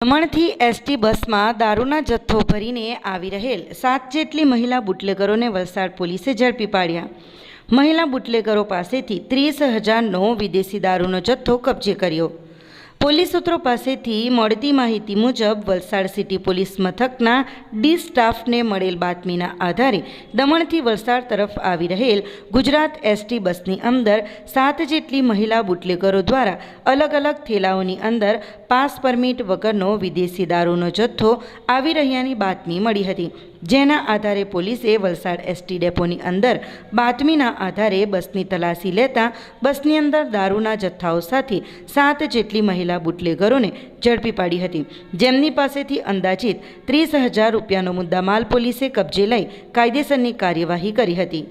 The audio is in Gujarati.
દમણથી એસટી બસમાં દારૂના જથ્થો ભરીને આવી રહેલ 7 જેટલી મહિલા બુટલેગરોને વલસાડ પોલીસે ઝડપી પાડ્યા. મહિલા બુટલેગરો પાસેથી 30,000નો વિદેશી દારૂનો જથ્થો કબજે કર્યો. પોલીસ સૂત્રો પાસેથી મળતી માહિતી મુજબ વલસાડ સિટી પોલીસ મથકના ડી સ્ટાફને મળેલ બાતમીના આધારે દમણથી વલસાડ તરફ આવી રહેલ ગુજરાત એસટી બસની અંદર 7 જેટલી મહિલા બુટલેગરો દ્વારા અલગ અલગ થેલાઓની અંદર પાસ પરમિટ વગરનો વિદેશી દારૂનો જથ્થો આવી રહ્યાની બાતમી મળી હતી. જેના આધારે પોલીસે વલસાડ એસટી ડેપોની અંદર બાતમીના આધારે બસની તલાશી લેતા બસની અંદર દારૂના જથ્થાઓ સાથે 7 જેટલી મહિલા બુટલેગરોને ઝડપી પાડી હતી, જેમની પાસેથી અંદાજિત 30,000 રૂપિયાનો મુદ્દામાલ પોલીસે કબજે લઈ કાયદેસરની કાર્યવાહી કરી હતી.